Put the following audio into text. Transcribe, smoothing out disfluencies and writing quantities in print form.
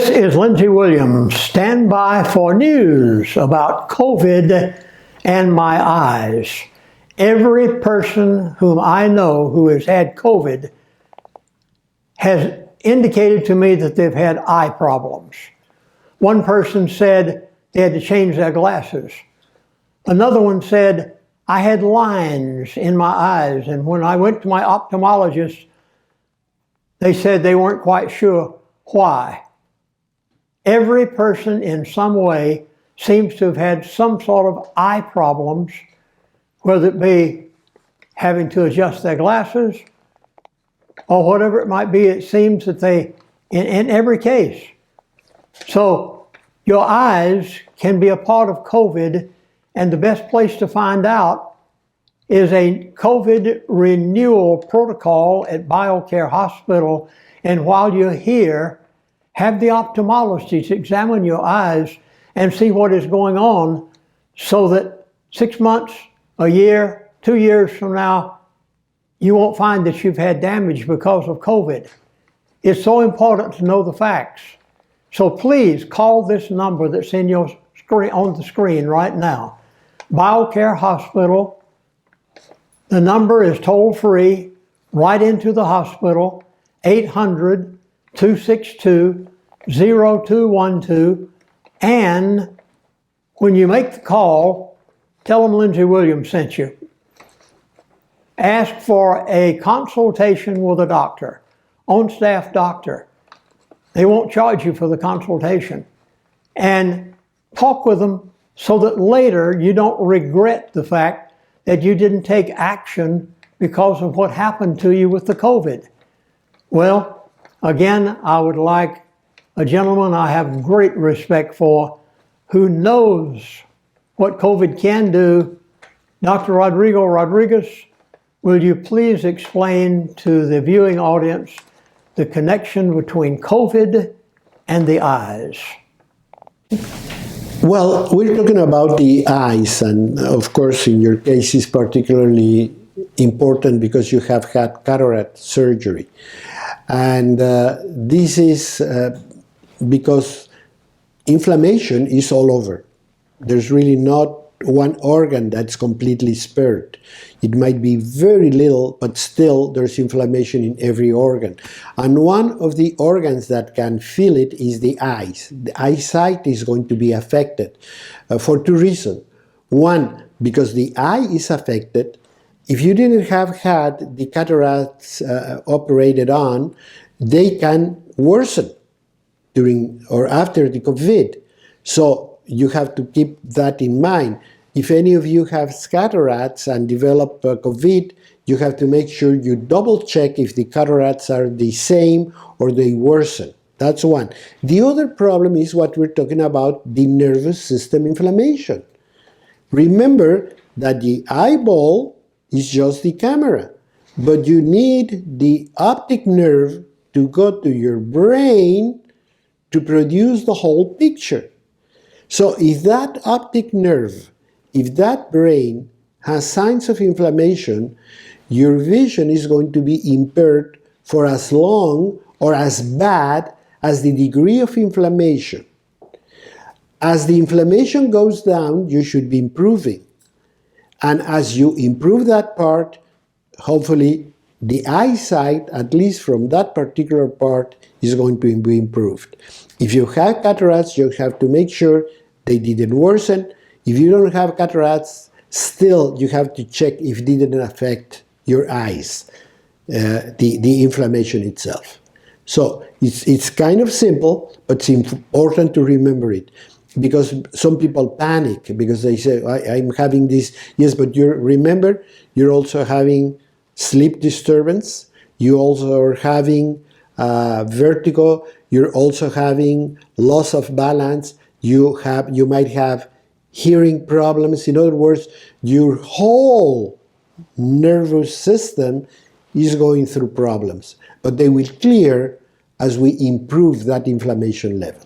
This is Lindsey Williams. Stand by for news about COVID and my eyes. Every person whom I know who has had COVID has indicated to me that they've had eye problems. One person said they had to change their glasses. Another one said, I had lines in my eyes, and when I went to my ophthalmologist, they said they weren't quite sure why. Every person in some way seems to have had some sort of eye problems, whether it be having to adjust their glasses or whatever it might be. It seems that they, in every case. So your eyes can be a part of COVID, and the best place to find out is a COVID renewal protocol at BioCare Hospital. And while you're here, have the ophthalmologist examine your eyes and see what is going on, so that 6 months, a year, 2 years from now, you won't find that you've had damage because of COVID. It's so important to know the facts. So please call this number that's in your screen, on the screen right now. BioCare Hospital. The number is toll-free, right into the hospital, 800-262-0212. And when you make the call, tell them Lindsey Williams sent you. Ask for a consultation with a doctor, on-staff doctor. They won't charge you for the consultation. And talk with them so that later you don't regret the fact that you didn't take action because of what happened to you with the COVID. Well, again, I would like a gentleman I have great respect for, who knows what COVID can do. Dr. Rodrigo Rodriguez, will you please explain to the viewing audience the connection between COVID and the eyes? Well, we're talking about the eyes, and of course in your case is particularly important because you have had cataract surgery. And this is because inflammation is all over. There's really not one organ that's completely spared. It might be very little, but still there's inflammation in every organ. And one of the organs that can feel it is the eyes. The eyesight is going to be affected for two reasons. One, because the eye is affected. If you didn't have had the cataracts operated on, they can worsen during or after the COVID. So you have to keep that in mind. If any of you have cataracts and develop COVID, you have to make sure you double check if the cataracts are the same or they worsen. That's one. The other problem is what we're talking about, the nervous system inflammation. Remember that the eyeball is just the camera, but you need the optic nerve to go to your brain to produce the whole picture. So if that optic nerve, if that brain has signs of inflammation, your vision is going to be impaired for as long or as bad as the degree of inflammation. As the inflammation goes down, you should be improving. And as you improve that part, hopefully the eyesight, at least from that particular part, is going to be improved. If you have cataracts, you have to make sure they didn't worsen. If you don't have cataracts, still you have to check if it didn't affect your eyes, the inflammation itself. So it's kind of simple, but it's important to remember it, because some people panic because they say, I'm having this. Yes, but remember, you're also having sleep disturbance. You also are having vertigo. You're also having loss of balance. You might have hearing problems. In other words, your whole nervous system is going through problems, but they will clear as we improve that inflammation level.